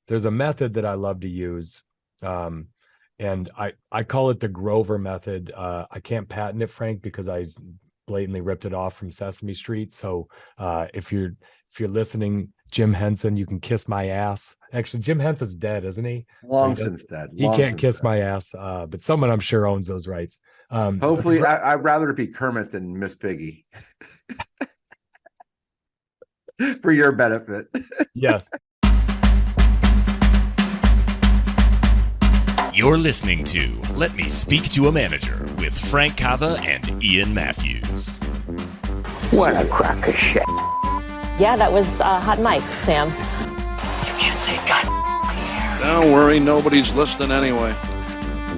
there's a method that I love to use. And I call it the Grover method. I can't patent it, Frank, because I blatantly ripped it off from Sesame Street. So if you're listening, Jim Henson, you can kiss my ass. Actually, Jim Henson's dead, isn't he? Long since dead. He Long can't since kiss dead. my ass, but someone I'm sure owns those rights. Hopefully, I'd rather it be Kermit than Miss Piggy for your benefit. Yes. You're listening to Let Me Speak to a Manager with Frank Cava and Ian Mathews. What a crock of shit. Yeah, that was hot mic, Sam. You can't say God here. Don't worry, nobody's listening anyway.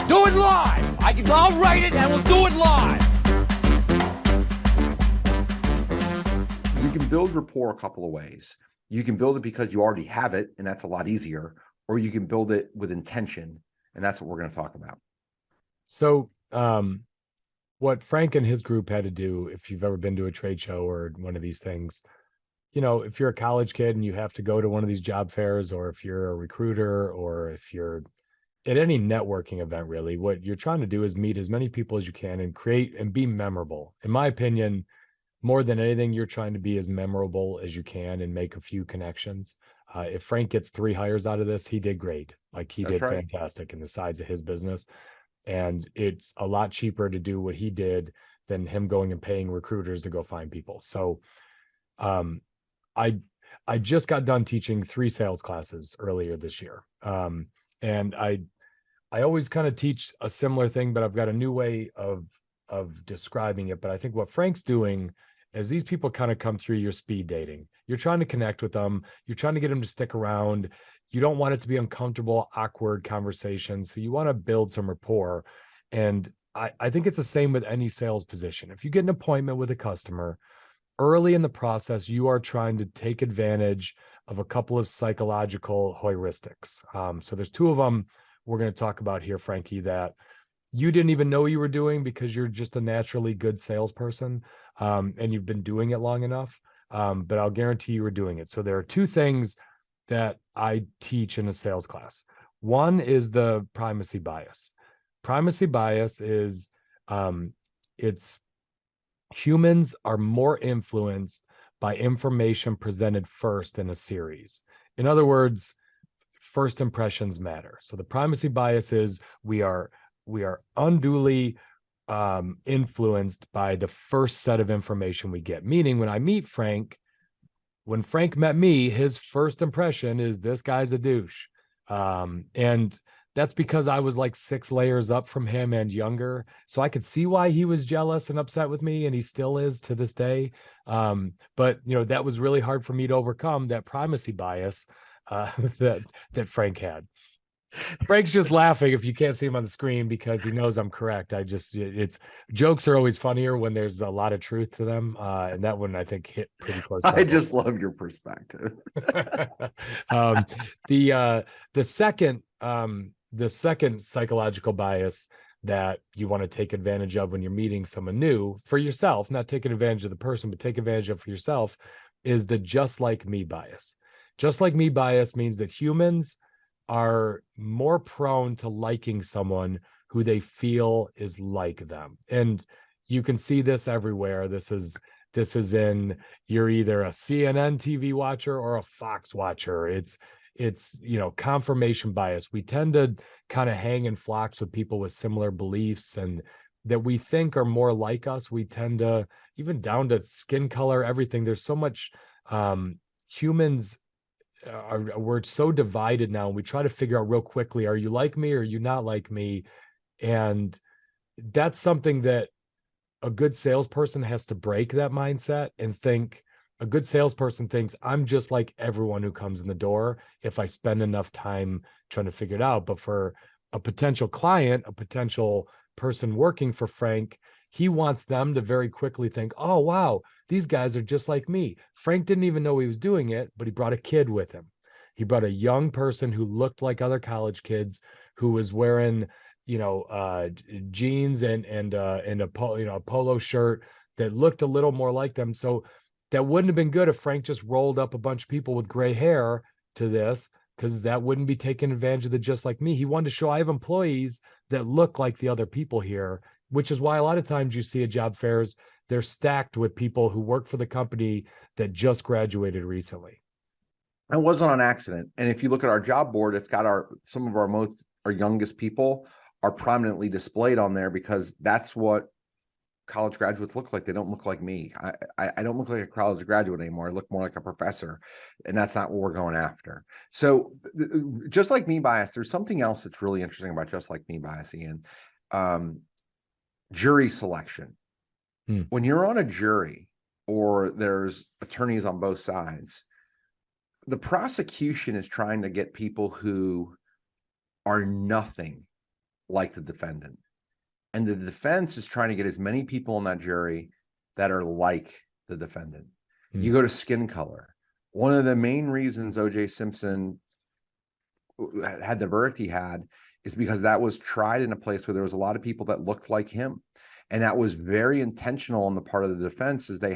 Do it live! I'll write it and we'll do it live! You can build rapport a couple of ways. You can build it because you already have it, and that's a lot easier, or you can build it with intention, and that's what we're going to talk about. So what Frank and his group had to do, if you've ever been to a trade show or one of these things, if you're a college kid and you have to go to one of these job fairs, or if you're a recruiter, or if you're at any networking event, really, what you're trying to do is meet as many people as you can and create and be memorable. In my opinion, more than anything, you're trying to be as memorable as you can and make a few connections. If Frank gets 3 hires out of this, he did great. Like he did fantastic in the size of his business. And it's a lot cheaper to do what he did than him going and paying recruiters to go find people. So I just got done teaching 3 sales classes earlier this year. And I always kind of teach a similar thing, but I've got a new way of describing it. But I think what Frank's doing is these people kind of come through your speed dating. You're trying to connect with them. You're trying to get them to stick around. You don't want it to be uncomfortable, awkward conversations. So you want to build some rapport. And I think it's the same with any sales position. If you get an appointment with a customer, early in the process, you are trying to take advantage of a couple of psychological heuristics. So there's 2 of them we're going to talk about here, Frankie, that you didn't even know you were doing because you're just a naturally good salesperson, and you've been doing it long enough. But I'll guarantee you were doing it. So there are 2 things that I teach in a sales class. One is the primacy bias. Primacy bias is it's humans are more influenced by information presented first in a series. In other words, first impressions matter. So the primacy bias is we are unduly influenced by the first set of information we get. Meaning when I meet Frank, when Frank met me, his first impression is this guy's a douche. And that's because I was like 6 layers up from him and younger. So I could see why he was jealous and upset with me, and he still is to this day. But that was really hard for me to overcome, that primacy bias that Frank had. Frank's just laughing if you can't see him on the screen because he knows I'm correct. It's jokes are always funnier when there's a lot of truth to them. And that one I think hit pretty close. I just love your perspective. The second psychological bias that you want to take advantage of when you're meeting someone new for yourself, not taking advantage of the person, but take advantage of for yourself, is the just like me bias. Just like me bias means that humans are more prone to liking someone who they feel is like them. And you can see this everywhere. This is in, you're either a CNN TV watcher or a Fox watcher. It's confirmation bias. We tend to kind of hang in flocks with people with similar beliefs and that we think are more like us. We tend to, even down to skin color, everything. There's so much humans we're so divided now, and we try to figure out real quickly, are you like me or are you not like me? And that's something that a good salesperson has to break, that mindset, and think. A good salesperson thinks, I'm just like everyone who comes in the door if I spend enough time trying to figure it out. But for a potential client, a potential person working for Frank, he wants them to very quickly think, oh, wow, these guys are just like me. Frank didn't even know he was doing it, but he brought a kid with him. He brought a young person who looked like other college kids, who was wearing, jeans and a polo shirt that looked a little more like them. So that wouldn't have been good if Frank just rolled up a bunch of people with gray hair to this. because that wouldn't be taking advantage of the just like me. He wanted to show I have employees that look like the other people here, which is why a lot of times you see at job fairs, they're stacked with people who work for the company that just graduated recently. It wasn't on accident. And if you look at our job board, it's got some of our youngest people are prominently displayed on there because that's what college graduates look like. They don't look like me. I don't look like a college graduate anymore. I look more like a professor, and that's not what we're going after. So just like me bias, there's something else that's really interesting about just like me bias, Ian. Jury selection. When you're on a jury or there's attorneys on both sides, the prosecution is trying to get people who are nothing like the defendant. And the defense is trying to get as many people on that jury that are like the defendant. You go to skin color. One of the main reasons O.J. Simpson had the verdict he had is because that was tried in a place where there was a lot of people that looked like him. And that was very intentional on the part of the defense, is they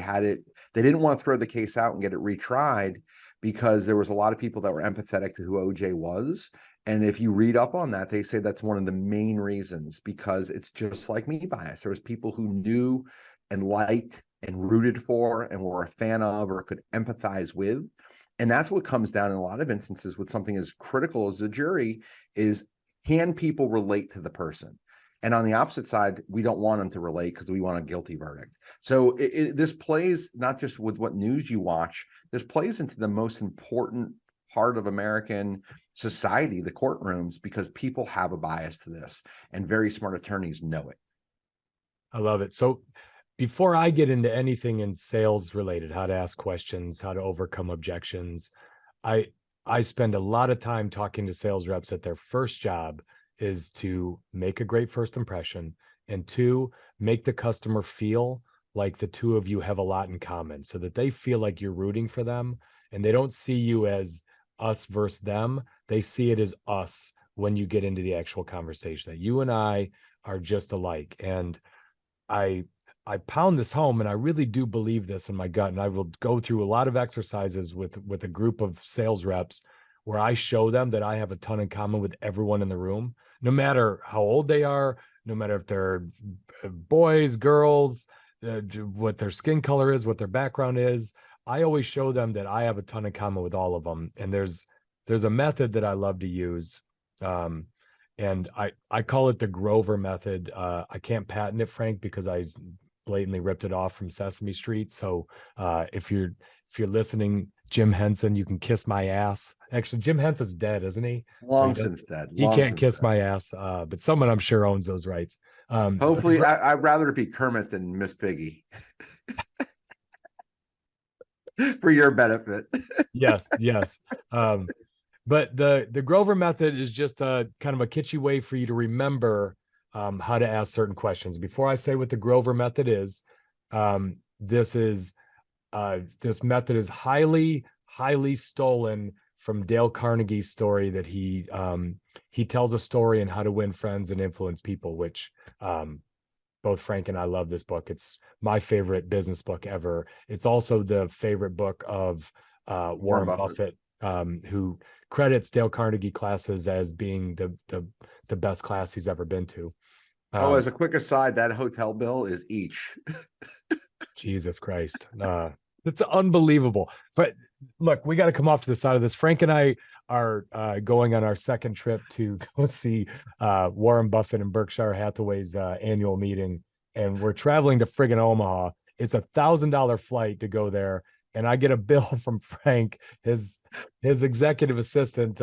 didn't want to throw the case out and get it retried because there was a lot of people that were empathetic to who OJ was. And if you read up on that, they say that's one of the main reasons, because it's just like me bias. There was people who knew and liked and rooted for and were a fan of or could empathize with. And that's what comes down in a lot of instances with something as critical as the jury is, can people relate to the person? And on the opposite side, we don't want them to relate because we want a guilty verdict. So this plays not just with what news you watch, this plays into the most important part of American society, the courtrooms, because people have a bias to this and very smart attorneys know it. I love it. So before I get into anything in sales related, how to ask questions, how to overcome objections, I spend a lot of time talking to sales reps at their first job is to make a great first impression, and 2, make the customer feel like the two of you have a lot in common so that they feel like you're rooting for them and they don't see you as us versus them. They see it as us when you get into the actual conversation, that you and I are just alike. And I pound this home, and I really do believe this in my gut. And I will go through a lot of exercises with a group of sales reps where I show them that I have a ton in common with everyone in the room, no matter how old they are, no matter if they're boys, girls, what their skin color is, what their background is. I always show them that I have a ton in common with all of them. And there's a method that I love to use. And I call it the Grover method. I can't patent it, Frank, because I blatantly ripped it off from Sesame Street. So if you're listening, Jim Henson, you can kiss my ass. Actually, Jim Henson's dead, isn't he? Long since dead. He can't kiss my ass, but someone I'm sure owns those rights. Hopefully, I'd rather it be Kermit than Miss Piggy. For your benefit. Yes. But the Grover method is just a kind of a kitschy way for you to remember how to ask certain questions. Before I say what the Grover method is, this method is highly stolen from Dale Carnegie's story that he tells a story on how to win friends and influence people, which both Frank and I love this book. It's my favorite business book ever. It's also the favorite book of Warren Buffett, who credits Dale Carnegie classes as being the best class he's ever been to. As a quick aside, that hotel bill is each. Jesus Christ. It's unbelievable. But look, we got to come off to the side of this. Frank and I are going on our second trip to go see Warren Buffett and Berkshire Hathaway's annual meeting. And we're traveling to friggin' Omaha. It's $1,000 flight to go there. And I get a bill from Frank, his executive assistant,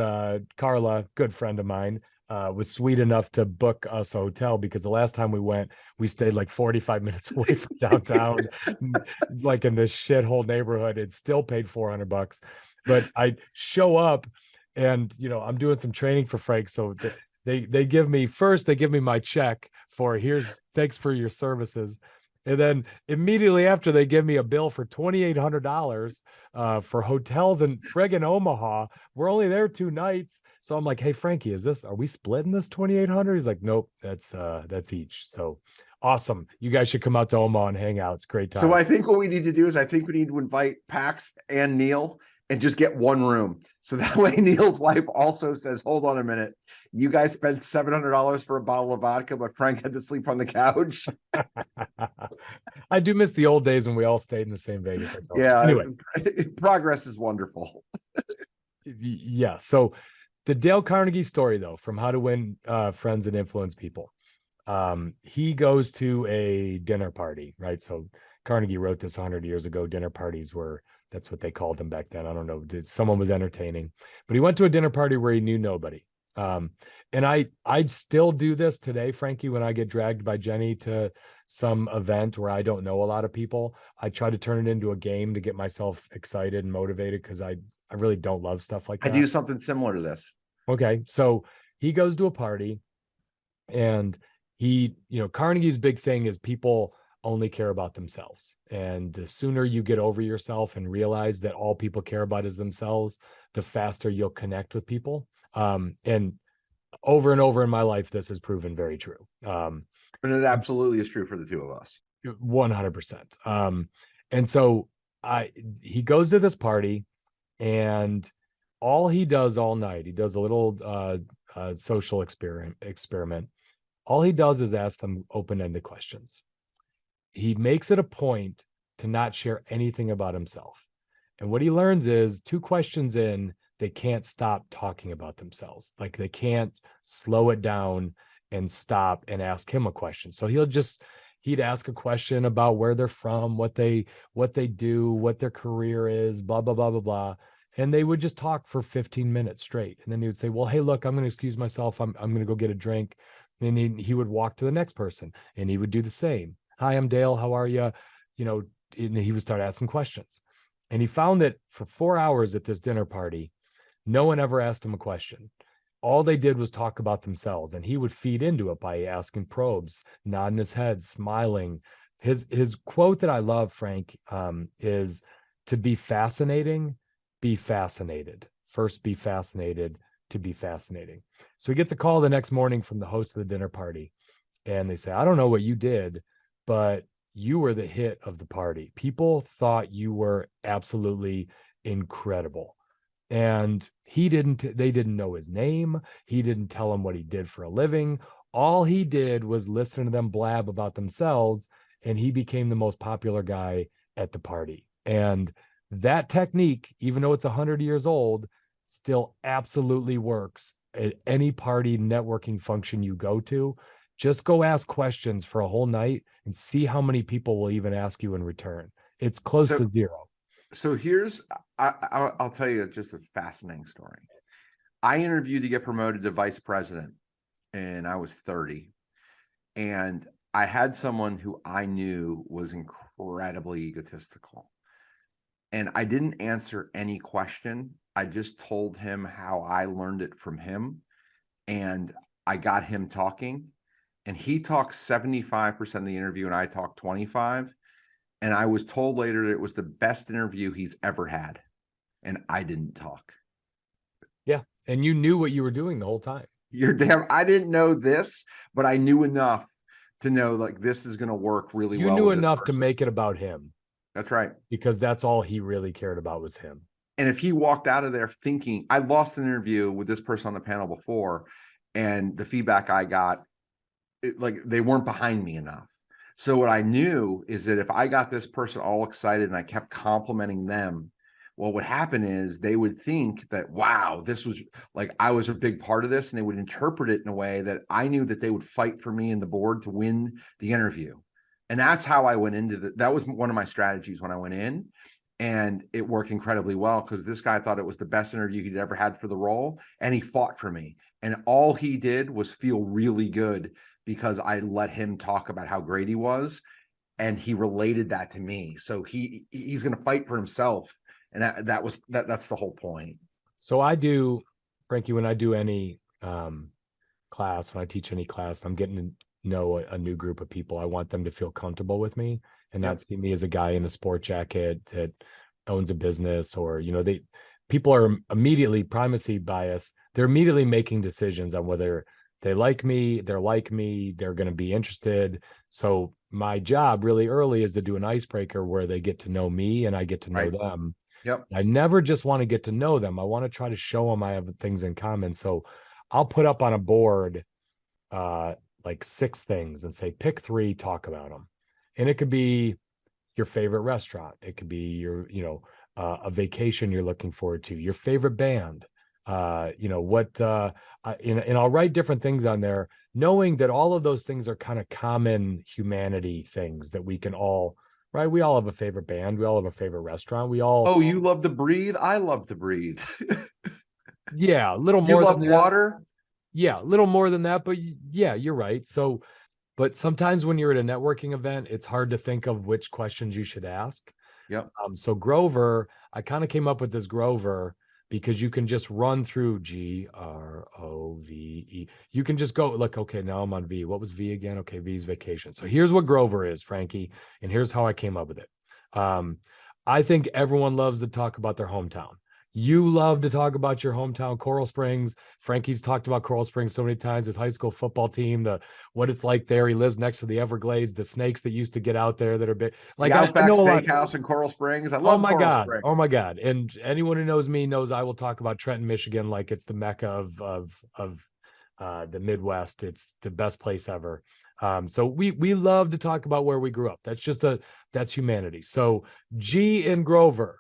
Carla, good friend of mine, was sweet enough to book us a hotel, because the last time we went, we stayed like 45 minutes away from downtown, like in this shithole neighborhood. It still paid $400. But I show up and, I'm doing some training for Frank. So they give me my check for thanks for your services. And then immediately after, they give me a bill for $2,800 for hotels in friggin' Omaha. We're only there 2 nights. So I'm like, hey, Frankie, are we splitting this $2,800? He's like, nope, that's each. So awesome. You guys should come out to Omaha and hang out. It's a great time. So I think what we need to do is we need to invite Pax and Neil and just get one room. So that way Neil's wife also says, hold on a minute. You guys spent $700 for a bottle of vodka, but Frank had to sleep on the couch. I do miss the old days when we all stayed in the same Vegas hotel. Yeah. Anyway, Progress is wonderful. yeah. So the Dale Carnegie story, though, from How to Win Friends and Influence People. He goes to a dinner party, right? So Carnegie wrote this 100 years ago. Dinner parties that's what they called them back then. I don't know. Someone was entertaining, but he went to a dinner party where he knew nobody. And I'd still do this today, Frankie, when I get dragged by Jenny to some event where I don't know a lot of people. I try to turn it into a game to get myself excited and motivated, because I really don't love stuff like that. I do something similar to this. Okay. So he goes to a party, and Carnegie's big thing is people only care about themselves. And the sooner you get over yourself and realize that all people care about is themselves, the faster you'll connect with people. And over in my life, this has proven very true. And it absolutely is true for the two of us. 100%. And so he goes to this party, and all he does all night, he does a little social experiment. All he does is ask them open-ended questions. He makes it a point to not share anything about himself. And what he learns is 2 questions in, they can't stop talking about themselves. Like, they can't slow it down and stop and ask him a question. So he'd ask a question about where they're from, what they do, what their career is, blah, blah, blah, blah, blah. And they would just talk for 15 minutes straight. And then he would say, well, hey, look, I'm going to excuse myself. I'm going to go get a drink. And he would walk to the next person, and he would do the same. Hi, I'm Dale. How are you? And he would start asking questions. And he found that for 4 hours at this dinner party, no one ever asked him a question. All they did was talk about themselves, and he would feed into it by asking probes, nodding his head, smiling. His quote that I love, Frank, is to be fascinating, be fascinated. First, be fascinated to be fascinating. So he gets a call the next morning from the host of the dinner party, and they say, I don't know what you did, but you were the hit of the party. People thought you were absolutely incredible. And they didn't know his name. He didn't tell them what he did for a living. All he did was listen to them blab about themselves, and he became the most popular guy at the party. And that technique, even though it's 100 years old, still absolutely works at any party networking function you go to. Just go ask questions for a whole night and see how many people will even ask you in return. It's close to zero. So I'll tell you just a fascinating story. I interviewed to get promoted to vice president, and I was 30. And I had someone who I knew was incredibly egotistical. And I didn't answer any question. I just told him how I learned it from him. And I got him talking. And he talked 75% of the interview, and I talked 25%. And I was told later that it was the best interview he's ever had. And I didn't talk. Yeah. And you knew what you were doing the whole time. I didn't know this, but I knew enough to know, like, this is going to work really well. You knew enough to make it about him. That's right. Because that's all he really cared about was him. And if he walked out of there thinking, I lost an interview with this person on the panel before, and the feedback I got, they weren't behind me enough. So what I knew is that if I got this person all excited and I kept complimenting them, what would happen is they would think that, wow, this was like, I was a big part of this, and they would interpret it in a way that I knew that they would fight for me and the board to win the interview. And that's how I went into that was one of my strategies when I went in, and it worked incredibly well, because this guy thought it was the best interview he'd ever had for the role, and he fought for me. And all he did was feel really good because I let him talk about how great he was, and he related that to me. So he's going to fight for himself. And that's the whole point. So I do, Frankie, when I do any class, when I teach any class, I'm getting to know a new group of people. I want them to feel comfortable with me and not see me as a guy in a sport jacket that owns a business, or, people are immediately primacy bias. They're immediately making decisions on whether they like me, they're going to be interested. So my job really early is to do an icebreaker where they get to know me and I get to know them. Yep. I never just want to get to know them. I want to try to show them I have things in common. So I'll put up on a board like 6 things and say, pick 3, talk about them. And it could be your favorite restaurant. It could be your, a vacation you're looking forward to, your favorite band. And I'll write different things on there, knowing that all of those things are kind of common humanity things that we can all, right? We all have a favorite band. We all have a favorite restaurant. We all. Oh, you love to breathe? I love to breathe. Yeah, a little You more love than that. water? Yeah, a little more than that, but yeah, you're right. So, but sometimes when you're at a networking event, it's hard to think of which questions you should ask. Yep. So Grover, I kind of came up with this Grover because you can just run through Grove. You can just go look, okay, now I'm on V. What was V again? Okay, V's vacation. So here's what Grover is, Frankie, and here's how I came up with it. I think everyone loves to talk about their hometown. You love to talk about your hometown, Coral Springs. Frankie's talked about Coral Springs so many times, his high school football team, what it's like there. He lives next to the Everglades, the snakes that used to get out there that are big. Like the Outback I know Steakhouse in Coral Springs. I love Coral Springs. Oh my God. And anyone who knows me knows I will talk about Trenton, Michigan, like it's the Mecca of the Midwest. It's the best place ever. So we love to talk about where we grew up. That's humanity. So G in Grover,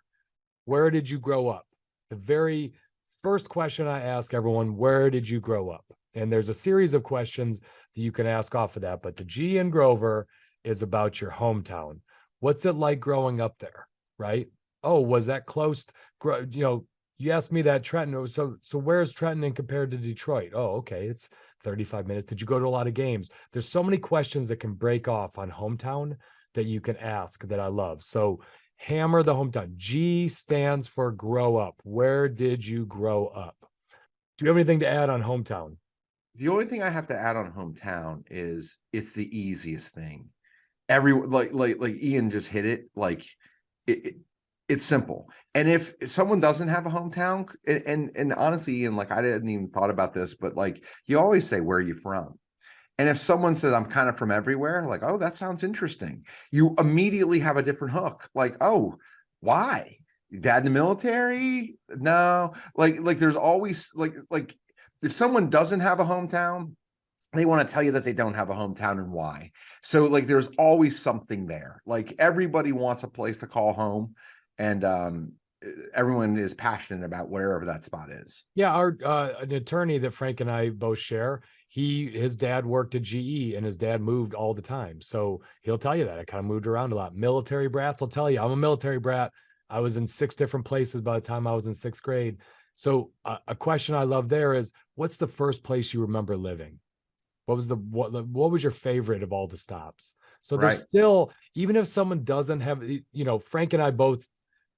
where did you grow up? The very first question I ask everyone, where did you grow up? And there's a series of questions that you can ask off of that. But the G in Grover is about your hometown. What's it like growing up there? Right? Oh, was that close? You asked me that Trenton. So where's Trenton in compared to Detroit? Oh, okay. It's 35 minutes. Did you go to a lot of games? There's so many questions that can break off on hometown that you can ask that I love. So hammer the hometown. G stands for grow up. Where did you grow up? Do you have anything to add on hometown? The only thing I have to add on hometown is it's the easiest thing. Everyone like Ian just hit it. Like it's simple. And if someone doesn't have a hometown, and honestly, Ian, like I didn't even thought about this, but like you always say, where are you from? And if someone says, I'm kind of from everywhere, like, oh, that sounds interesting. You immediately have a different hook. Like, oh, why? Your dad in the military? No. Like there's always like if someone doesn't have a hometown, they want to tell you that they don't have a hometown and why. So like there's always something there. Like everybody wants a place to call home. And everyone is passionate about wherever that spot is. Yeah, our an attorney that Frank and I both share, his dad worked at GE and his dad moved all the time. So he'll tell you that. I kind of moved around a lot. Military brats will tell you, I'm a military brat. I was in 6 different places by the time I was in 6th grade. So a question I love there is, what's the first place you remember living? What was your favorite of all the stops? So there's still, even if someone doesn't have, Frank and I both,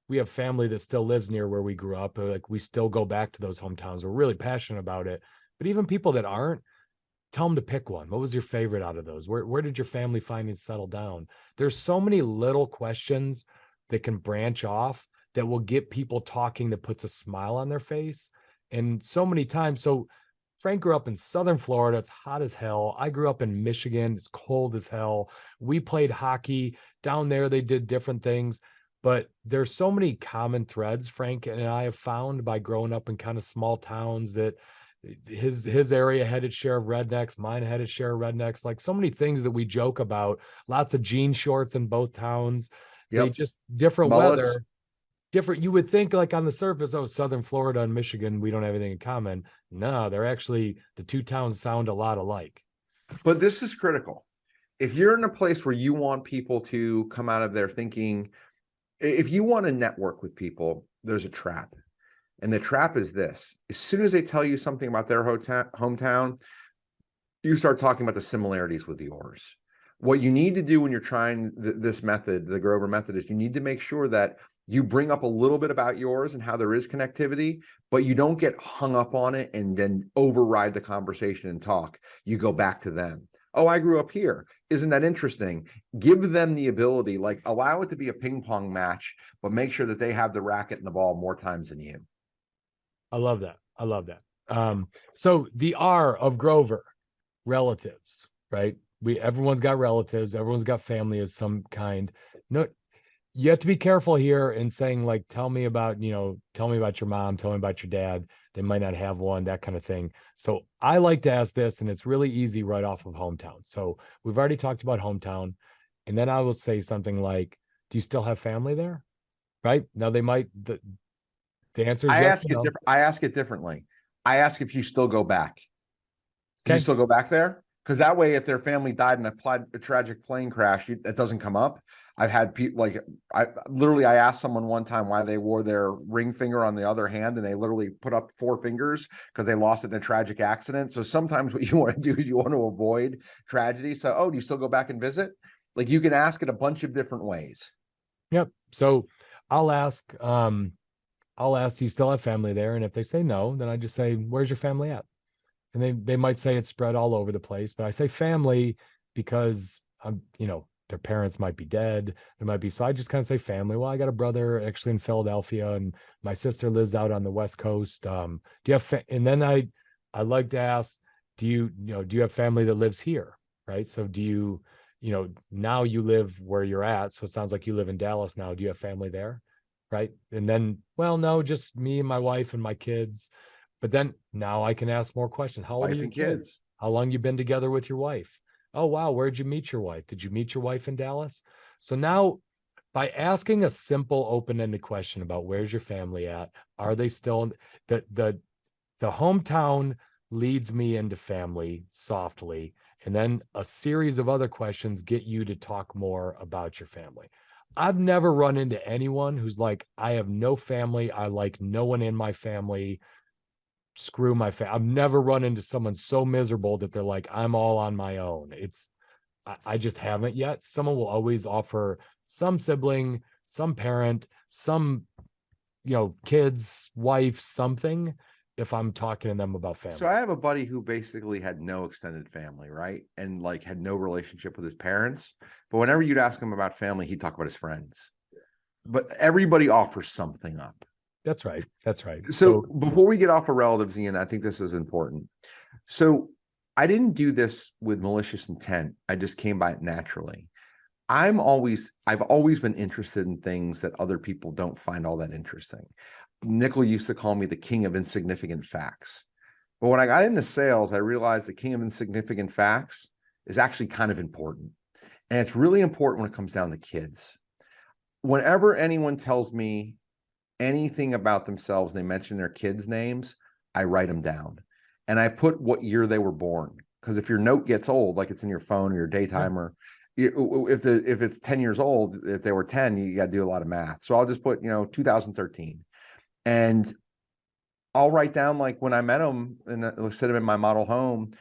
we have family that still lives near where we grew up. Like we still go back to those hometowns. We're really passionate about it. But even people that aren't, tell them to pick one. What was your favorite out of those? Where did your family finally settle down? There's so many little questions that can branch off that will get people talking, that puts a smile on their face. And so many times, so Frank grew up in Southern Florida. It's hot as hell. I grew up in Michigan. It's cold as hell. We played hockey down there. They did different things. But there's so many common threads Frank and I have found by growing up in kind of small towns, that his area had its share of rednecks, mine had its share of rednecks, like so many things that we joke about. Lots of jean shorts in both towns. Yep. They just different Mullets. Weather, different. You would think like on the surface, oh, Southern Florida and Michigan, we don't have anything in common. No, they're actually, the two towns sound a lot alike. But this is critical. If you're in a place where you want people to come out of there thinking, if you want to network with people, there's a trap. And the trap is this: as soon as they tell you something about their hometown, you start talking about the similarities with yours. What you need to do when you're trying this method, the Grover method, is you need to make sure that you bring up a little bit about yours and how there is connectivity, but you don't get hung up on it and then override the conversation and talk. You go back to them. Oh, I grew up here. Isn't that interesting? Give them the ability, like allow it to be a ping pong match, but make sure that they have the racket and the ball more times than you. I love that. I love that. So the R of Grover, relatives, right? Everyone's got relatives. Everyone's got family of some kind. No, you have to be careful here in saying like, tell me about your mom, tell me about your dad. They might not have one, that kind of thing. So I like to ask this, and it's really easy right off of hometown. So we've already talked about hometown. And then I will say something like, do you still have family there? Right now, they might, the answer is yes or no. I ask it differently. I ask if you still go back. Do you Okay. still go back there? Because that way, if their family died in a tragic plane crash, that doesn't come up. I've had people like I asked someone one time why they wore their ring finger on the other hand, and they literally put up 4 fingers because they lost it in a tragic accident. So sometimes what you want to do is you want to avoid tragedy. So, oh, do you still go back and visit? Like you can ask it a bunch of different ways. Yep. So I'll ask, do you still have family there? And if they say no, then I just say, where's your family at? And they might say it's spread all over the place, but I say family because their parents might be dead. There might be, so I just kind of say family. Well, I got a brother actually in Philadelphia, and my sister lives out on the West Coast. Do you have, and then I like to ask, do you have family that lives here? Right. So do you, now you live where you're at. So it sounds like you live in Dallas now. Do you have family there? Right. And then, well, no, just me and my wife and my kids. But then now I can ask more questions. How old are Wife your and kids? kids. How long you been together with your wife? Oh, wow. Where'd you meet your wife? Did you meet your wife in Dallas? So now by asking a simple open-ended question about where's your family at, are they still the hometown leads me into family softly. And then a series of other questions get you to talk more about your family. I've never run into anyone who's like, I have no family. I like no one in my family. Screw my family. I've never run into someone so miserable that they're like, I'm all on my own. I just haven't yet. Someone will always offer some sibling, some parent, some, kids, wife, something, if I'm talking to them about family. So I have a buddy who basically had no extended family, right? And like had no relationship with his parents. But whenever you'd ask him about family, he'd talk about his friends. But everybody offers something up. That's right. That's right. So before we get off of relatives, Ian, I think this is important. So I didn't do this with malicious intent. I just came by it naturally. I've always been interested in things that other people don't find all that interesting. Nickel used to call me the king of insignificant facts. But when I got into sales, I realized the king of insignificant facts is actually kind of important. And it's really important when it comes down to kids. Whenever anyone tells me anything about themselves, they mention their kids' names, I write them down. And I put what year they were born. Because if your note gets old, like it's in your phone or your daytimer, if it's 10 years old, if they were 10, you got to do a lot of math. So I'll just put, 2013. And I'll write down like when I met them and sit them in my model home,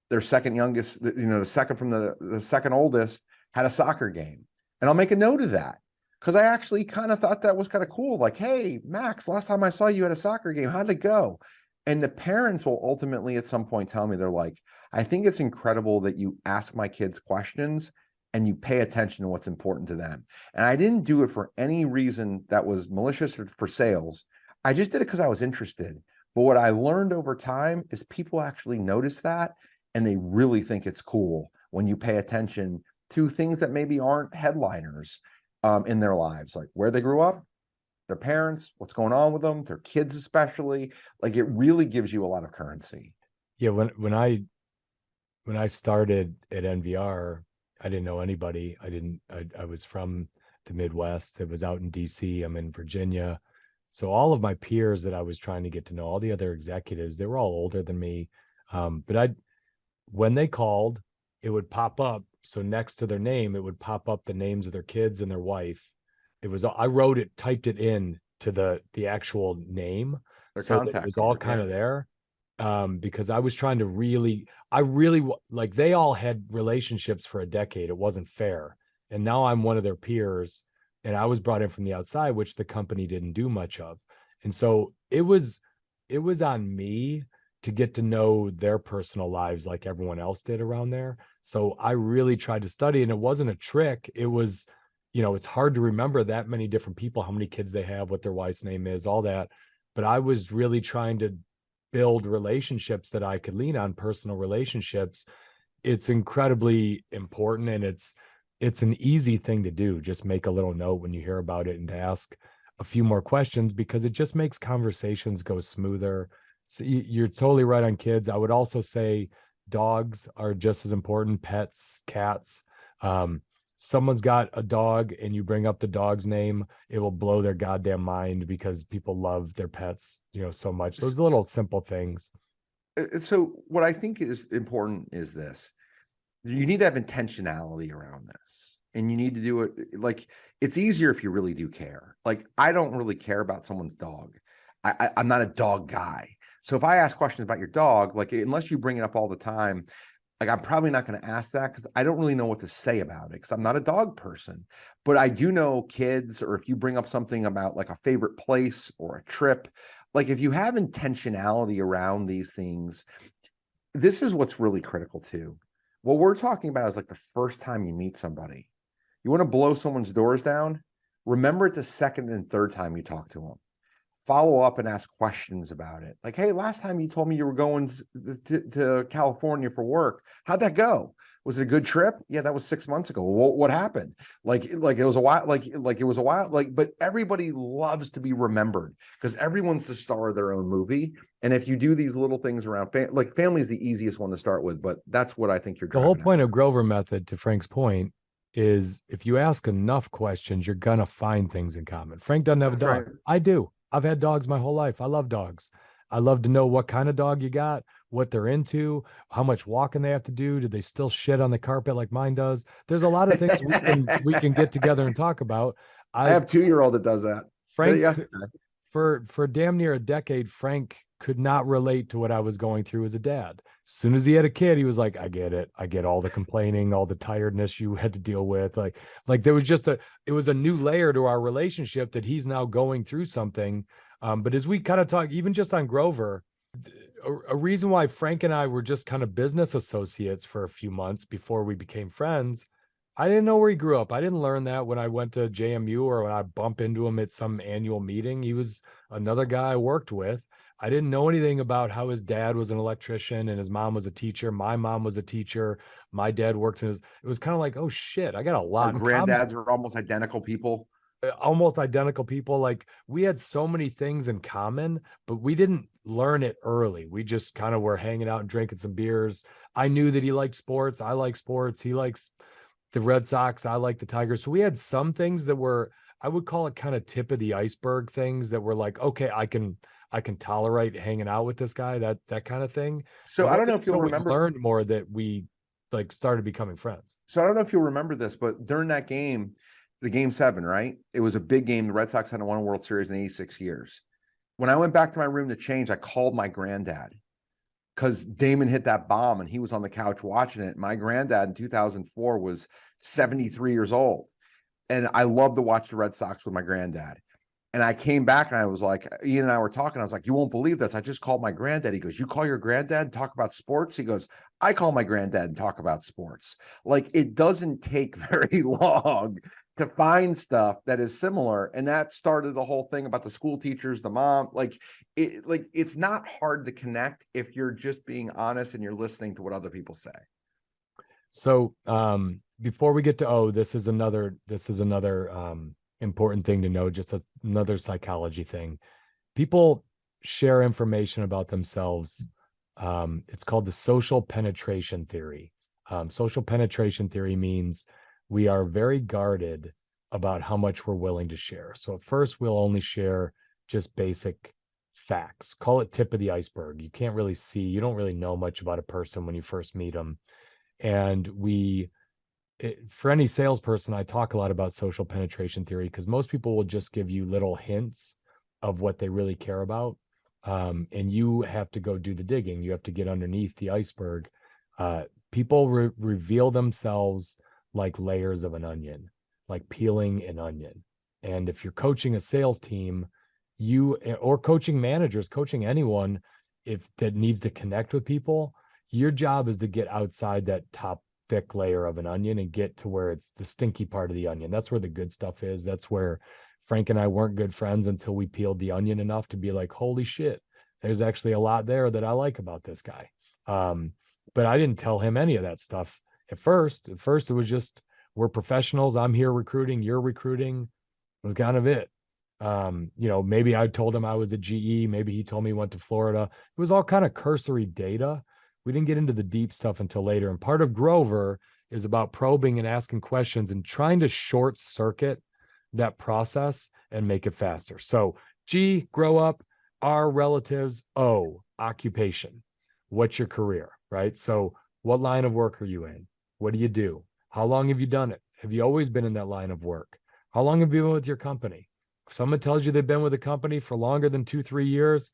their second youngest, the second from the second oldest had a soccer game. And I'll make a note of that. Because I actually kind of thought that was kind of cool. Like, hey, Max, last time I saw you at a soccer game, how'd it go? And the parents will ultimately at some point tell me, they're like, I think it's incredible that you ask my kids questions and you pay attention to what's important to them. And I didn't do it for any reason that was malicious or for sales. I just did it because I was interested. But what I learned over time is people actually notice that and they really think it's cool when you pay attention to things that maybe aren't headliners in their lives, like where they grew up, their parents, what's going on with them, their kids especially. Like it really gives you a lot of currency. Yeah, when I started at NVR, I didn't know anybody. I was from the Midwest. It was out in DC. I'm in Virginia. So all of my peers that I was trying to get to know, all the other executives, they were all older than me. But when they called, it would pop up. So next to their name, it would pop up the names of their kids and their wife. I wrote it, typed it in to the actual name. Their so contact it was all kind of there. Because I was trying to I really like, they all had relationships for a decade. It wasn't fair. And now I'm one of their peers and I was brought in from the outside, which the company didn't do much of. And so it was on me to get to know their personal lives like everyone else did around there. So I really tried to study, and it wasn't a trick. It was, it's hard to remember that many different people, how many kids they have, what their wife's name is, all that. But I was really trying to build relationships that I could lean on, personal relationships. It's incredibly important. And it's it's an easy thing to do. Just make a little note when you hear about it and to ask a few more questions, because it just makes conversations go smoother. So you're totally right on kids. I would also say dogs are just as important, pets, cats. Someone's got a dog and you bring up the dog's name, it will blow their goddamn mind because people love their pets, so much. Those little simple things. So what I think is important is this. You need to have intentionality around this, and you need to do it. Like, it's easier if you really do care. Like, I don't really care about someone's dog. I'm not a dog guy. So if I ask questions about your dog, like, unless you bring it up all the time, like, I'm probably not going to ask that because I don't really know what to say about it, because I'm not a dog person. But I do know kids, or if you bring up something about like a favorite place or a trip, like if you have intentionality around these things, this is what's really critical too. What we're talking about is like the first time you meet somebody. You want to blow someone's doors down? Remember it the second and third time you talk to them. Follow up and ask questions about it. Like, hey, last time you told me you were going to California for work. How'd that go? Was it a good trip? Yeah, that was 6 months ago. What happened? Like it was a while. Like it was a while. But everybody loves to be remembered because everyone's the star of their own movie. And if you do these little things around, family is the easiest one to start with. But that's what I think you're. The whole point of Grover method, to Frank's point, is if you ask enough questions, you're gonna find things in common. Frank doesn't have a dog. Right. I do. I've had dogs my whole life. I love dogs. I love to know what kind of dog you got, what they're into, how much walking they have to do. Do they still shit on the carpet like mine does? There's a lot of things we can get together and talk about. I have a 2-year-old that does that. Frank, for damn near a decade, Frank could not relate to what I was going through as a dad. As soon as he had a kid, he was like, I get it. I get all the complaining, all the tiredness you had to deal with. Like there was it was a new layer to our relationship that he's now going through something. But as we kind of talk, even just on Grover, a reason why Frank and I were just kind of business associates for a few months before we became friends, I didn't know where he grew up. I didn't learn that when I went to JMU or when I bumped into him at some annual meeting. He was another guy I worked with. I didn't know anything about how his dad was an electrician and his mom was a teacher. My mom was a teacher. My dad worked it was kind of like, oh shit, I got a lot. Our granddads are almost identical people. Like, we had so many things in common, but we didn't learn it early. We just kind of were hanging out and drinking some beers. I knew that he liked sports. I like sports. He likes the Red Sox. I like the Tigers. So we had some things that were, I would call it kind of tip of the iceberg things that were like, okay, I can tolerate hanging out with this guy, that kind of thing. So I don't know if you'll remember. We learned more that we like started becoming friends. So I don't know if you'll remember this, but during that game, the Game 7, right? It was a big game. The Red Sox hadn't won a World Series in 86 years. When I went back to my room to change, I called my granddad because Damon hit that bomb and he was on the couch watching it. My granddad in 2004 was 73 years old. And I love to watch the Red Sox with my granddad. And I came back and I was like, Ian and I were talking. I was like, you won't believe this. I just called my granddad. He goes, you call your granddad and talk about sports? He goes, I call my granddad and talk about sports. Like, it doesn't take very long to find stuff that is similar. And that started the whole thing about the school teachers, the mom. It's not hard to connect if you're just being honest and you're listening to what other people say. So before we get to, this is another important thing to know, just another psychology thing. People share information about themselves. It's called the social penetration theory. Social penetration theory means we are very guarded about how much we're willing to share. So at first, we'll only share just basic facts. Call it tip of the iceberg. You can't really see, you don't really know much about a person when you first meet them. And for any salesperson, I talk a lot about social penetration theory because most people will just give you little hints of what they really care about. And you have to go do the digging. You have to get underneath the iceberg. People reveal themselves like layers of an onion, like peeling an onion. And if you're coaching a sales team, or coaching managers, coaching anyone, that needs to connect with people, your job is to get outside that top thick layer of an onion and get to where it's the stinky part of the onion. That's where the good stuff is. That's where Frank and I weren't good friends until we peeled the onion enough to be like, holy shit, there's actually a lot there that I like about this guy. But I didn't tell him any of that stuff at first. It was just, we're professionals. I'm here recruiting, you're recruiting. Was kind of it. Maybe I told him I was a GE. Maybe he told me he went to Florida. It was all kind of cursory data. We didn't get into the deep stuff until later. And part of Grover is about probing and asking questions and trying to short circuit that process and make it faster. So G, grow up. R, relatives. O, occupation. What's your career, right? So what line of work are you in? What do you do? How long have you done it? Have you always been in that line of work? How long have you been with your company? If someone tells you they've been with a company for longer than 2-3 years,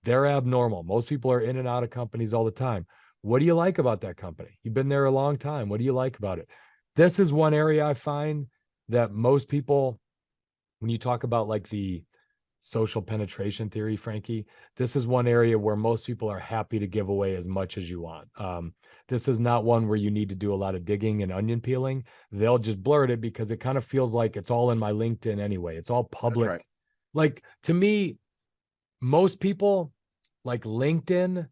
they're abnormal. Most people are in and out of companies all the time. What do you like about that company? You've been there a long time. What do you like about it? This is one area I find that most people, when you talk about like the social penetration theory, Frankie, this is one area where most people are happy to give away as much as you want. This is not one where you need to do a lot of digging and onion peeling. They'll just blurt it because it kind of feels like it's all in my LinkedIn anyway. It's all public. Right. Like, to me, most people like LinkedIn,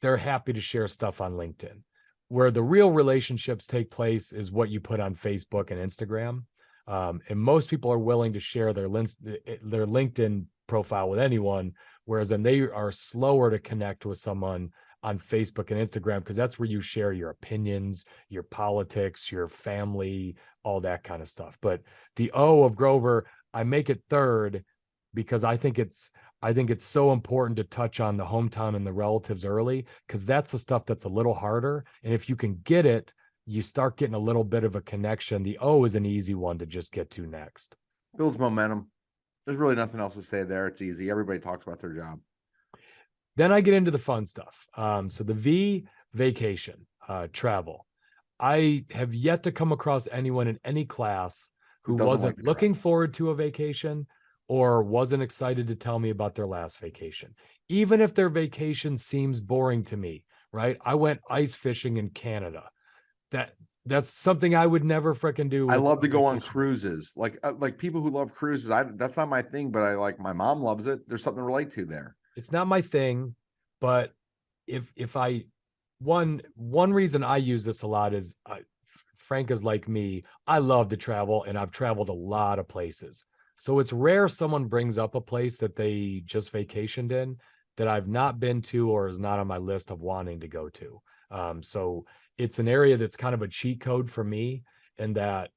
they're happy to share stuff on LinkedIn. Where the real relationships take place is what you put on Facebook and Instagram. And most people are willing to share their LinkedIn profile with anyone, whereas then they are slower to connect with someone on Facebook and Instagram, because that's where you share your opinions, your politics, your family, all that kind of stuff. But the O of Grover, I make it third because I think it's so important to touch on the hometown and the relatives early, because that's the stuff that's a little harder. And if you can get it, you start getting a little bit of a connection. The O is an easy one to just get to next. Builds momentum. There's really nothing else to say there. It's easy. Everybody talks about their job. Then I get into the fun stuff. So the V, vacation, travel. I have yet to come across anyone in any class who wasn't looking forward to a vacation or wasn't excited to tell me about their last vacation. Even if their vacation seems boring to me, right? I went ice fishing in Canada. That's something I would never fricking do. I love to go on cruises. Like people who love cruises, that's not my thing, but I like, my mom loves it. There's something to relate to there. It's not my thing, but if I, one reason I use this a lot is Frank is like me. I love to travel, and I've traveled a lot of places. So it's rare someone brings up a place that they just vacationed in that I've not been to or is not on my list of wanting to go to. So it's an area that's kind of a cheat code for me, in that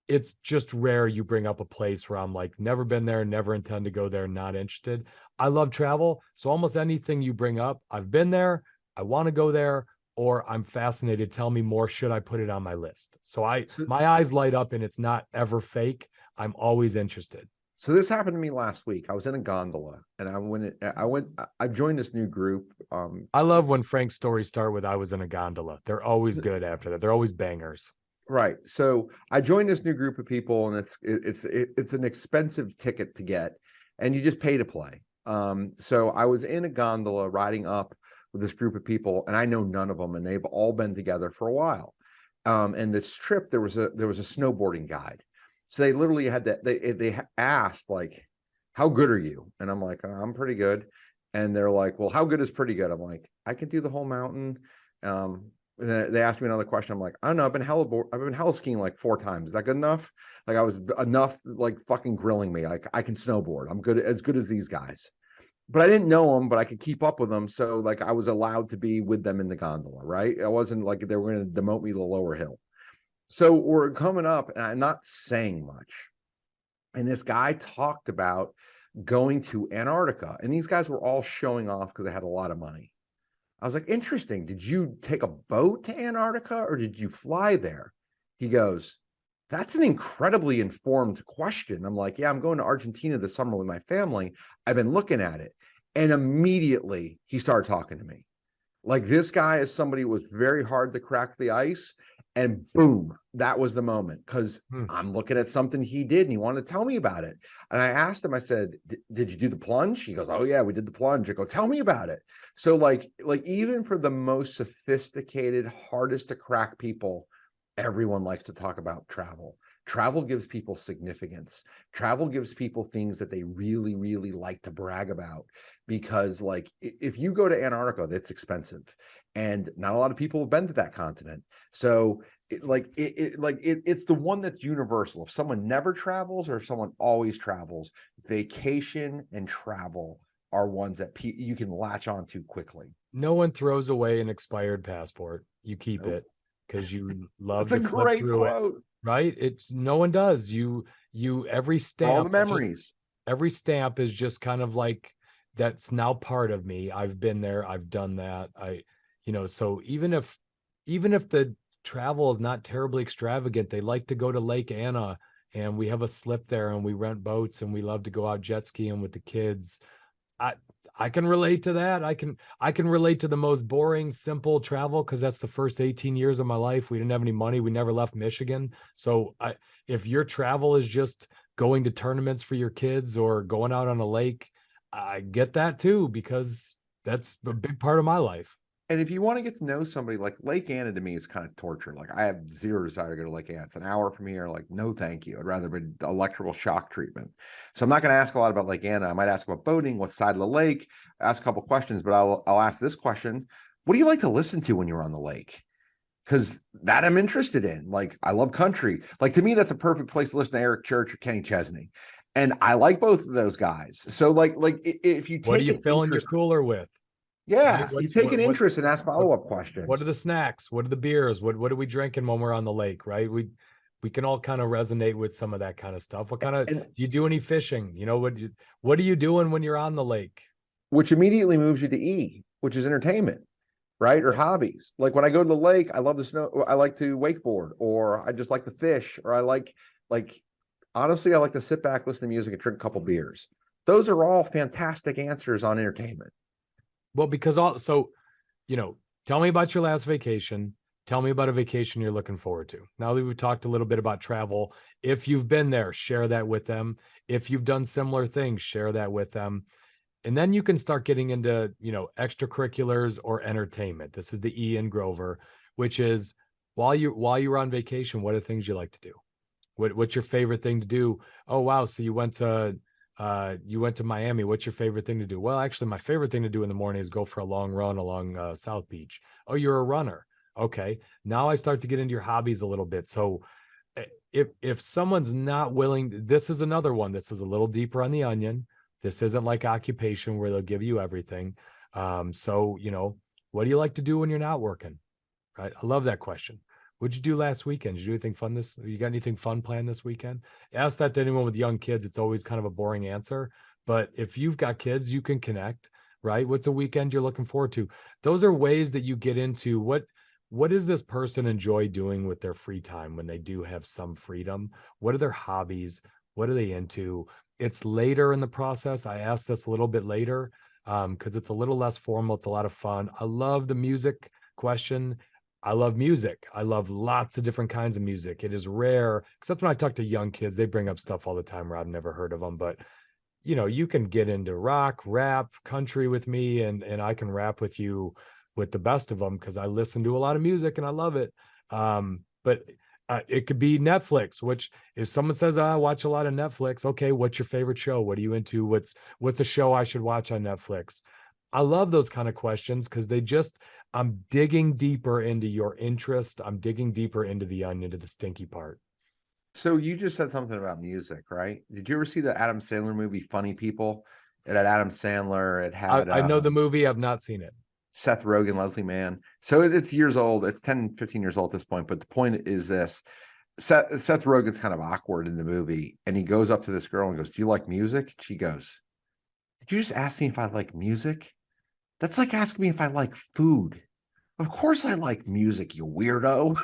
it's just rare you bring up a place where I'm like, never been there, never intend to go there, not interested. I love travel. So almost anything you bring up, I've been there, I want to go there, or I'm fascinated. Tell me more. Should I put it on my list? So my eyes light up, and it's not ever fake. I'm always interested. So this happened to me last week. I was in a gondola, and I joined this new group. I love when Frank's stories start with "I was in a gondola." They're always good after that. They're always bangers. Right. So I joined this new group of people, and it's an expensive ticket to get, and you just pay to play. So I was in a gondola riding up with this group of people, and I know none of them, and they've all been together for a while. And this trip, there was a snowboarding guide. So they literally had that. They asked, like, "How good are you?" And I'm like, "I'm pretty good." And they're like, "Well, how good is pretty good?" I'm like, "I can do the whole mountain." And then they asked me another question. I'm like, "I don't know. I've been heli skiing like 4 times. Is that good enough?" Like, I was enough, like, fucking grilling me. Like, I can snowboard. I'm good as these guys. But I didn't know them, but I could keep up with them. So, like, I was allowed to be with them in the gondola, right? I wasn't like they were going to demote me to the lower hill. So we're coming up, and I'm not saying much. And this guy talked about going to Antarctica, and these guys were all showing off because they had a lot of money. I was like, interesting. Did you take a boat to Antarctica, or did you fly there? He goes, that's an incredibly informed question. I'm like, yeah, I'm going to Argentina this summer with my family. I've been looking at it. And immediately he started talking to me. Like, this guy is somebody who was very hard to crack the ice. And boom, that was the moment, because I'm looking at something he did, and he wanted to tell me about it. And I asked him, I said, did you do the plunge? He goes, oh yeah, we did the plunge. I go, tell me about it. So like even for the most sophisticated, hardest to crack people, everyone likes to talk about travel. Travel gives people significance. Travel gives people things that they really, really like to brag about, because, like, if you go to Antarctica, that's expensive, and not a lot of people have been to that continent. So it's the one that's universal. If someone never travels or if someone always travels, vacation and travel are ones that you can latch on to quickly. No one throws away an expired passport. You keep Nope. it because you love That's to a flip great through it, quote. right? It's no one does. You every For all the stamp, memories. every stamp is just kind of like that's now part of me. I've been there. I've done that. So even if the travel is not terribly extravagant, they like to go to Lake Anna and we have a slip there and we rent boats and we love to go out jet skiing with the kids. I can relate to that. I can relate to the most boring, simple travel because that's the first 18 years of my life. We didn't have any money. We never left Michigan. So if your travel is just going to tournaments for your kids or going out on a lake, I get that too, because that's a big part of my life. And if you want to get to know somebody, like Lake Anna to me is kind of torture. Like I have zero desire to go to Lake Anna. It's an hour from here. Like, no, thank you. I'd rather be electrical shock treatment. So I'm not going to ask a lot about Lake Anna. I might ask about boating, what side of the lake, ask a couple questions, but I'll ask this question. What do you like to listen to when you're on the lake? Because that I'm interested in. Like, I love country. Like, to me, that's a perfect place to listen to Eric Church or Kenny Chesney. And I like both of those guys. So like if you take what are you filling your cooler with? Yeah, you take an interest and ask follow-up questions. What are the snacks? What are the beers? What are we drinking when we're on the lake, right? We can all kind of resonate with some of that kind of stuff. What kind of do you do any fishing? What are you doing when you're on the lake? Which immediately moves you to E, which is entertainment, right? Or hobbies. Like when I go to the lake, I love the snow. I like to wakeboard, or I just like to fish, or I like honestly, I like to sit back, listen to music, and drink a couple beers. Those are all fantastic answers on entertainment. Well, because tell me about your last vacation. Tell me about a vacation you're looking forward to. Now that we've talked a little bit about travel, if you've been there, share that with them. If you've done similar things, share that with them. And then you can start getting into, extracurriculars or entertainment. This is the E in Grover, which is while you're on vacation, what are things you like to do? What's your favorite thing to do? Oh, wow. So you went to Miami. What's your favorite thing to do? Well, actually, my favorite thing to do in the morning is go for a long run along South Beach. Oh, you're a runner. Okay. Now I start to get into your hobbies a little bit. So if someone's not willing, this is another one. This is a little deeper on the onion. This isn't like occupation where they'll give you everything. So, what do you like to do when you're not working? Right. I love that question. What'd you do last weekend? Did you do anything fun you got anything fun planned this weekend? Ask that to anyone with young kids. It's always kind of a boring answer. But if you've got kids, you can connect, right? What's a weekend you're looking forward to? Those are ways that you get into what does this person enjoy doing with their free time when they do have some freedom? What are their hobbies? What are they into? It's later in the process. I asked this a little bit later because it's a little less formal. It's a lot of fun. I love the music question. I love music. I love lots of different kinds of music. It is rare, except when I talk to young kids, they bring up stuff all the time where I've never heard of them. But, you can get into rock, rap, country with me, and I can rap with you with the best of them because I listen to a lot of music and I love it. But it could be Netflix, which if someone says, I watch a lot of Netflix, okay, what's your favorite show? What are you into? What's a show I should watch on Netflix? I love those kind of questions because I'm digging deeper into your interest. I'm digging deeper into the onion, into the stinky part. So you just said something about music, right? Did you ever see the Adam Sandler movie, Funny People? It had Adam Sandler. It had... I know the movie. I've not seen it. Seth Rogen, Leslie Mann. So it's years old. It's 10, 15 years old at this point. But the point is this. Seth Rogen's kind of awkward in the movie. And he goes up to this girl and goes, do you like music? She goes, did you just ask me if I like music? That's like asking me if I like food. Of course I like music, you weirdo.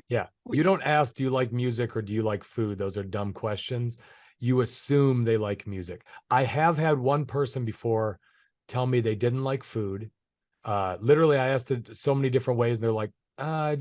Yeah. You don't ask, do you like music or do you like food? Those are dumb questions. You assume they like music. I have had one person before tell me they didn't like food. Literally, I asked it so many different ways. And they're like, I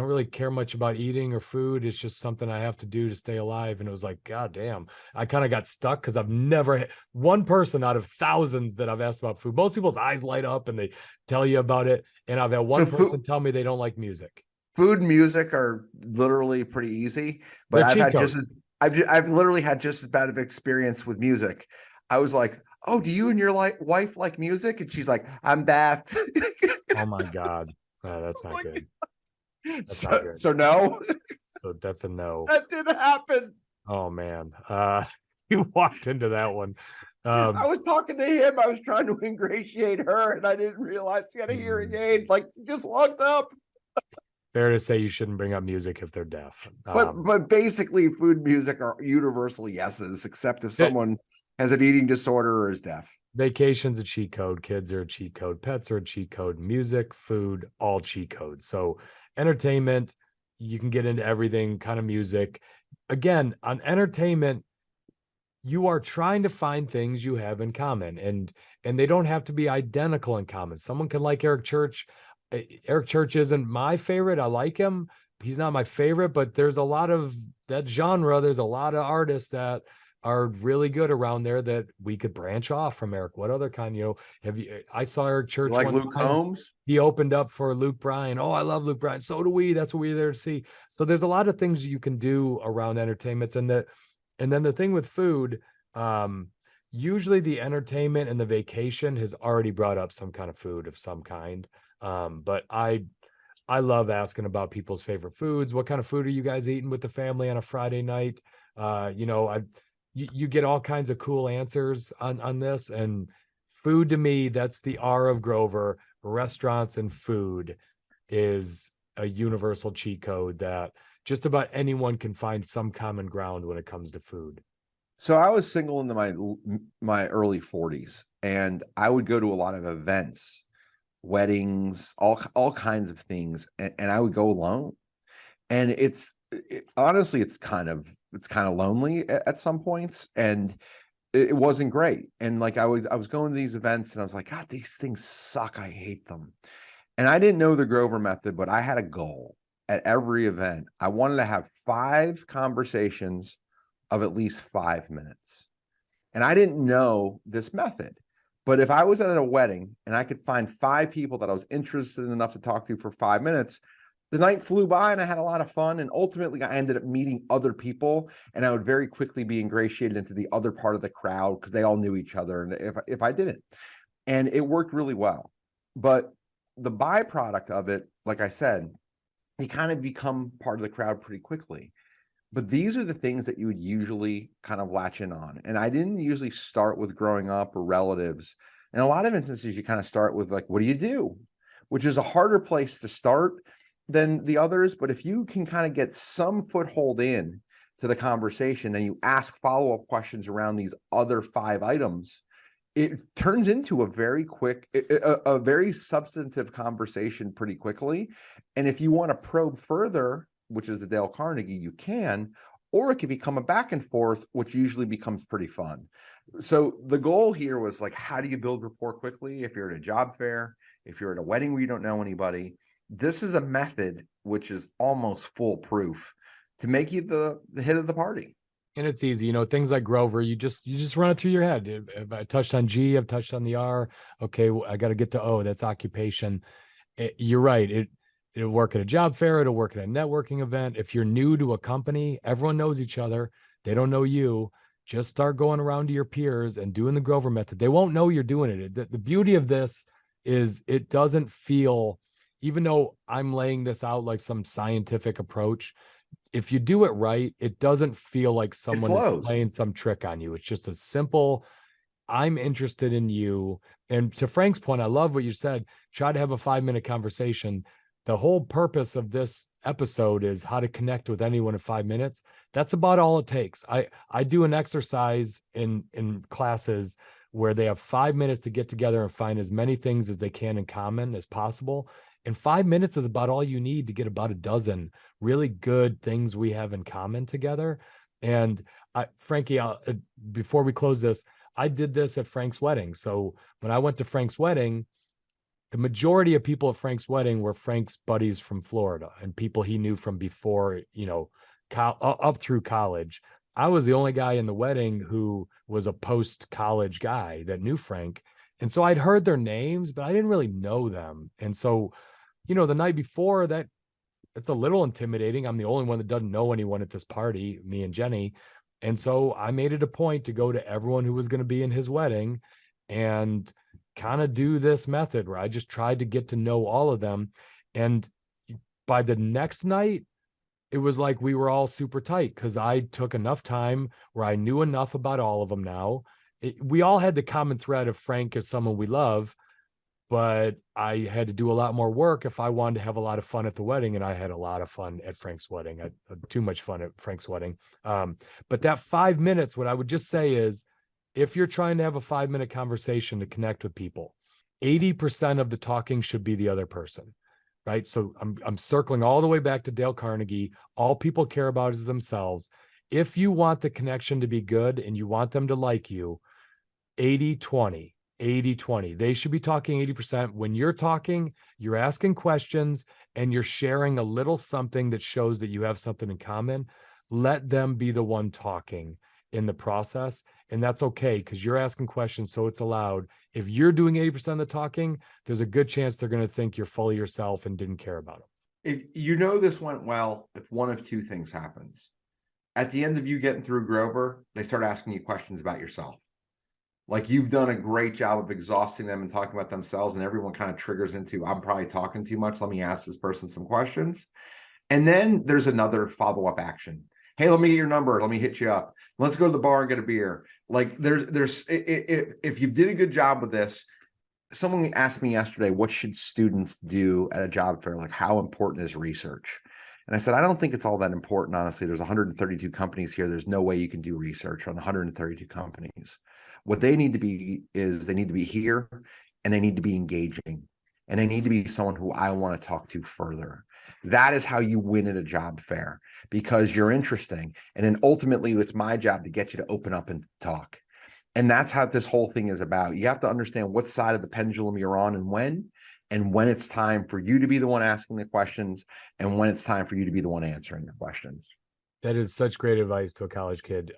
don't really care much about eating or food. It's just something I have to do to stay alive. And it was like, God damn, I kind of got stuck because I've never had one person out of thousands that I've asked about food. Most people's eyes light up and they tell you about it. And I've had one person tell me they don't like music. Food and music are literally pretty easy, but I've literally had just as bad of experience with music. I was like, oh, do you and your wife like music? And she's like, I'm Beth. Oh my God. That's not good. That's not good. So no, So that's a no. that didn't happen. Oh man. You walked into that one. I was talking to him. I was trying to ingratiate her, and I didn't realize she had a hearing aid. Like, just walked up. Fair to say you shouldn't bring up music if they're deaf. But basically, food and music are universal yeses, except if someone has an eating disorder or is deaf. Vacation's a cheat code. Kids are a cheat code. Pets are a cheat code. Music, food, all cheat codes. So entertainment, you can get into everything, kind of music. Again, on entertainment, you are trying to find things you have in common, and they don't have to be identical in common. Someone can like Eric Church. Eric Church isn't my favorite. I like him. He's not my favorite, but there's a lot of that genre. There's a lot of artists that are really good around there that we could branch off from. Eric, what other kind, I saw Eric Church. You like Luke Combs? He opened up for Luke Bryan. Oh, I love Luke Bryan. So do we. That's what we're there to see. So there's a lot of things you can do around entertainments. And then the thing with food, usually the entertainment and the vacation has already brought up some kind of food of some kind. But I love asking about people's favorite foods. What kind of food are you guys eating with the family on a Friday night? You get all kinds of cool answers on this. And food, to me, that's the R of Grover. Restaurants and food is a universal cheat code that just about anyone can find some common ground when it comes to food. So I was single into my early 40s, and I would go to a lot of events, weddings, all kinds of things, and I would go alone. And honestly, it's kind of lonely at some points, and it wasn't great. And like I was going to these events, and I was like, God, these things suck. I hate them. And I didn't know the Grover method, but I had a goal at every event. I wanted to have 5 conversations of at least 5 minutes. And I didn't know this method, but if I was at a wedding and I could find 5 people that I was interested enough to talk to for 5 minutes, the night flew by and I had a lot of fun. And ultimately I ended up meeting other people, and I would very quickly be ingratiated into the other part of the crowd because they all knew each other. And if I didn't, and it worked really well. But the byproduct of it, like I said, you kind of become part of the crowd pretty quickly. But these are the things that you would usually kind of latch in on. And I didn't usually start with growing up or relatives. In a lot of instances, you kind of start with like, what do you do? Which is a harder place to start than the others. But if you can kind of get some foothold in to the conversation and you ask follow-up questions around these other 5 items, it turns into a very quick, a very substantive conversation pretty quickly. And if you want to probe further, which is the Dale Carnegie, you can, or it can become a back and forth, which usually becomes pretty fun. So the goal here was like, how do you build rapport quickly? If you're at a job fair, if you're at a wedding where you don't know anybody, this is a method which is almost foolproof to make you the hit of the party. And it's easy, things like Grover, you just run it through your head. If I touched on G, I've touched on the R. Okay, I got to get to O, that's occupation. You're right. It'll work at a job fair. It'll work at a networking event. If you're new to a company, everyone knows each other. They don't know you. Just start going around to your peers and doing the Grover method. They won't know you're doing it. The beauty of this is it doesn't feel, even though I'm laying this out like some scientific approach, if you do it right, it doesn't feel like someone is playing some trick on you. It's just a simple, I'm interested in you. And to Frank's point, I love what you said. Try to have a 5-minute conversation. The whole purpose of this episode is how to connect with anyone in 5 minutes. That's about all it takes. I do an exercise in classes where they have 5 minutes to get together and find as many things as they can in common as possible. And 5 minutes is about all you need to get about a dozen really good things we have in common together. And Frankie, before we close this, I did this at Frank's wedding. So when I went to Frank's wedding, the majority of people at Frank's wedding were Frank's buddies from Florida and people he knew from before, up through college. I was the only guy in the wedding who was a post-college guy that knew Frank. And so I'd heard their names, but I didn't really know them. And so, the night before that, it's a little intimidating. I'm the only one that doesn't know anyone at this party, me and Jenny. And so I made it a point to go to everyone who was going to be in his wedding and kind of do this method where I just tried to get to know all of them. And by the next night, it was like we were all super tight because I took enough time where I knew enough about all of them now. We all had the common thread of Frank is someone we love, but I had to do a lot more work if I wanted to have a lot of fun at the wedding. And I had a lot of fun at Frank's wedding. I had too much fun at Frank's wedding. But that 5 minutes, what I would just say is, if you're trying to have a 5-minute conversation to connect with people, 80% of the talking should be the other person, right? So I'm circling all the way back to Dale Carnegie. All people care about is themselves. If you want the connection to be good and you want them to like you, 80-20. 80-20. They should be talking 80%. When you're talking, you're asking questions and you're sharing a little something that shows that you have something in common. Let them be the one talking in the process. And that's okay because you're asking questions, so it's allowed. If you're doing 80% of the talking, there's a good chance they're going to think you're full of yourself and didn't care about them. If you know this went well, if one of two things happens. At the end of you getting through Grover, they start asking you questions about yourself. Like you've done a great job of exhausting them and talking about themselves, and everyone kind of triggers into, I'm probably talking too much. Let me ask this person some questions. And then there's another follow-up action. Hey, let me get your number. Let me hit you up. Let's go to the bar and get a beer. Like if you did a good job with this, someone asked me yesterday, what should students do at a job fair? Like, how important is research? And I said, I don't think it's all that important, honestly. There's 132 companies here. There's no way you can do research on 132 companies. What they need to be is they need to be here and they need to be engaging. And they need to be someone who I want to talk to further. That is how you win at a job fair, because you're interesting. And then ultimately it's my job to get you to open up and talk. And that's how this whole thing is about. You have to understand what side of the pendulum you're on and when it's time for you to be the one asking the questions and when it's time for you to be the one answering the questions. That is such great advice to a college kid.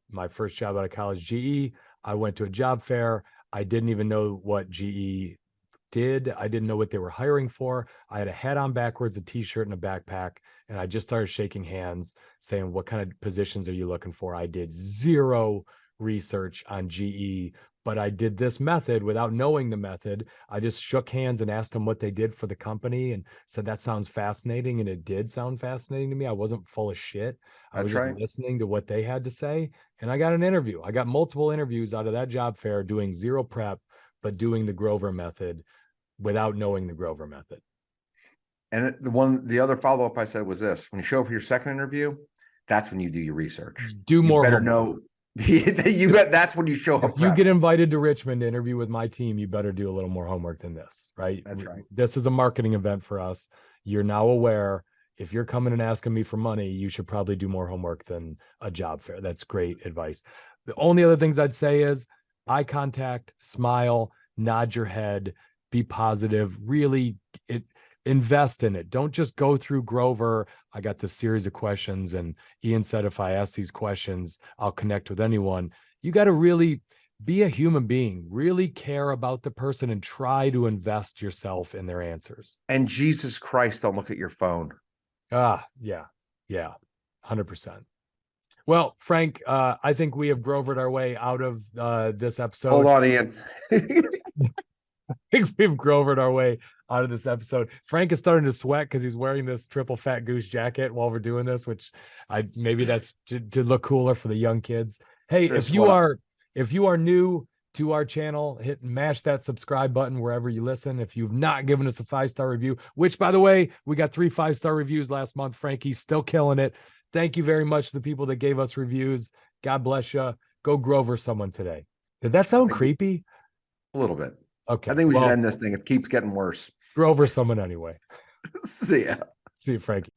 My first job out of college, GE, I went to a job fair. I didn't even know what GE did. I didn't know what they were hiring for. I had a hat on backwards, a t-shirt and a backpack. And I just started shaking hands saying, what kind of positions are you looking for? I did zero research on GE, but I did this method without knowing the method. I just shook hands and asked them what they did for the company and said, that sounds fascinating. And it did sound fascinating to me. I wasn't full of shit. I was just listening to what they had to say. And I got an interview. I got multiple interviews out of that job fair doing zero prep, but doing the Grover method without knowing the Grover method. And the other follow-up I said was this: when you show up for your second interview, that's when you do your research. Do more. You better know. You bet that's when you show up. If you get invited to Richmond to interview with my team, you better do a little more homework than this, right? That's right. This is a marketing event for us. You're now aware. If you're coming and asking me for money, you should probably do more homework than a job fair. That's great advice. The only other things I'd say is eye contact, smile, nod your head, be positive, really invest in it. Don't just go through Grover. I got this series of questions and Ian said, if I ask these questions, I'll connect with anyone. You got to really be a human being, really care about the person and try to invest yourself in their answers. And Jesus Christ, don't look at your phone. Yeah, 100%. Well, Frank, I think we have Grovered our way out of this episode. Hold on, Ian. I think we've Grovered our way out of this episode. Frank is starting to sweat because he's wearing this triple fat goose jacket while we're doing this, which maybe that's to look cooler for the young kids. Hey, Sure, if you are new to our channel, mash that subscribe button wherever you listen. If you've not given us a 5-star review, which by the way, we got 3 5-star reviews last month. Frankie's still killing it. Thank you very much to the people that gave us reviews. God bless you. Go Grover someone today. Did that sound creepy? A little bit. Okay. I think we should end this thing. It keeps getting worse. Grover someone anyway. See ya. See you, Frankie.